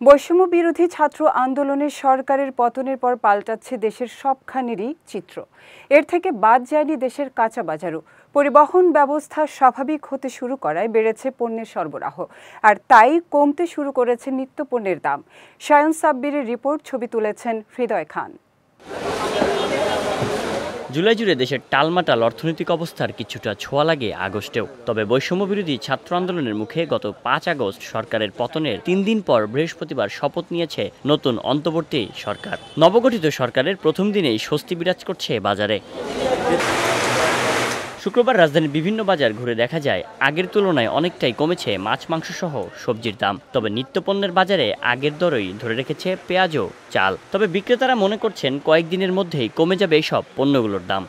বৈষম্য বিরোধী ছাত্র আন্দোলনে সরকারের পতনের পর পাল্টাচ্ছে দেশের সবখানেরই চিত্র। এর থেকে বাদ যায়নি দেশের কাঁচা বাজারও। পরিবহন ব্যবস্থা স্বাভাবিক হতে শুরু করায় বেড়েছে পণ্যের সরবরাহ, আর তাই কমতে শুরু করেছে নিত্যপণ্যের দাম। শায়ন সাব্বিরের রিপোর্ট, ছবি তুলেছেন হৃদয় খান। জুলাই জুড়ে দেশের টালমাটাল অর্থনৈতিক অবস্থার কিছুটা ছোঁয়া লাগে আগস্টেও। তবে বৈষম্য বিরোধী ছাত্র আন্দোলনের মুখে গত 5 আগস্ট সরকারের পতনের 3 দিন পর বৃহস্পতিবার শপথ নিয়েছে নতুন অন্তর্বর্তী সরকার। নবগঠিত সরকারের প্রথম দিনেই স্বস্তি বিরাজ করছে বাজারে। শুক্রবার রাজধানীর বিভিন্ন বাজার ঘুরে দেখা যায় আগের তুলনায় অনেকটাই কমেছে মাছ, মাংস সহ সবজির দাম। তবে নিত্যপণ্যের বাজারে আগের দরই ধরে রেখেছে পেঁয়াজ ও চাল। তবে বিক্রেতারা মনে করছেন কয়েকদিনের মধ্যেই কমে যাবে এইসব পণ্যগুলোর দাম।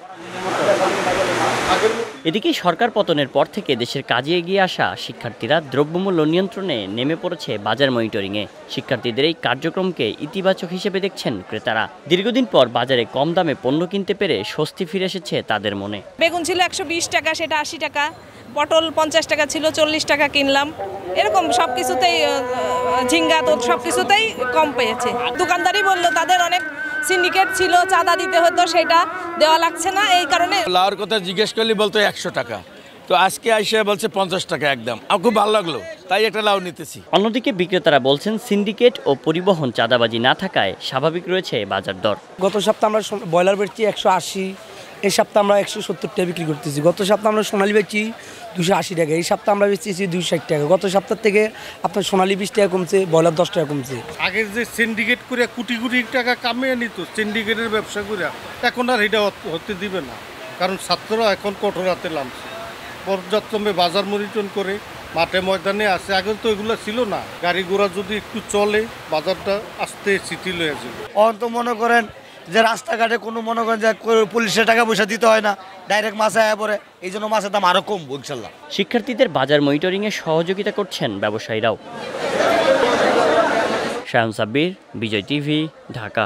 এদিকে সরকার পতনের পর থেকে দেশের কাজে এগিয়ে আসা শিক্ষার্থীরা দ্রব্যমূল্য নিয়ন্ত্রণে নেমে পড়েছে বাজার মনিটরিংয়ে। শিক্ষার্থীদের এই কার্যক্রমকে ইতিবাচক হিসেবে দেখছেন ক্রেতারা। দীর্ঘদিন পর বাজারে কম দামে পণ্য কিনতে পেরে স্বস্তি ফিরে এসেছে তাদের মনে। বেগুন ছিল 120 টাকা, সেটা 80 টাকা। পটল 50 টাকা ছিল, 40 টাকা কিনলাম। এরকম সবকিছুতেই, ঝিঙ্গা তো সবকিছুতেই কম পেয়েছে। দোকানদারি বললো তাদের অনেক সিন্ডিকেট ছিল, চাঁদা দিতে হতো, সেটা দেওয়া লাগছে না। এই কারণে লাউর কথা জিজ্ঞেস করলে বলতো 100 টাকা, তো আজকে আইসে বলছে 50 টাকা একদম। আমার খুব ভালো লাগলো, তাই একটা লাউ নিতেছি। অন্যদিকে বিক্রেতারা বলছেন সিন্ডিকেট ও পরিবহন চাঁদাবাজি না থাকায় স্বাভাবিক রয়েছে বাজার দর। গত সপ্তাহে আমরা ব্রয়লার বেচছি 180, এই সপ্তাহে আমরা 170 টাকা বিক্রি করতেছি। গত সপ্তাহে আমরা সোনালী বেচছি 280 টাকা, এই সপ্তাহে আমরা বেচতেছি 260 টাকা। গত সপ্তাহ থেকে আপনার সোনালী 20 টাকা কমছে, ব্রয়লার 10 টাকা কমছে। আগের যে সিন্ডিকেট করে কোটি কোটি টাকা কামিয়ে নিত সিন্ডিকেটের ব্যবসা করে, এখন আর এটা হতে দিবে না, কারণ ছাত্ররা এখন কঠোর হাতে নামছে। পর্যায়ক্রমে বাজার মনিটরিং করে মাঠে ময়দানে আছে। আগে তো এগুলো ছিল না। গাড়ি ঘোড়া যদি একটু চলে, বাজারটা আস্তে শিথিল হয়ে যাবে। অন্ত মনে করেন যে রাস্তাঘাটে কোনো মনে করেন যে পুলিশের টাকা পয়সা দিতে হয় না, ডাইরেক্ট মাছ আয়া পড়ে, এই জন্য মাছের দাম আরও কমবো ইনশাল্লাহ। শিক্ষার্থীদের বাজার মনিটরিংয়ে সহযোগিতা করছেন ব্যবসায়ীরাও। শায়ন সাব্বির, বিজয় টিভি, ঢাকা।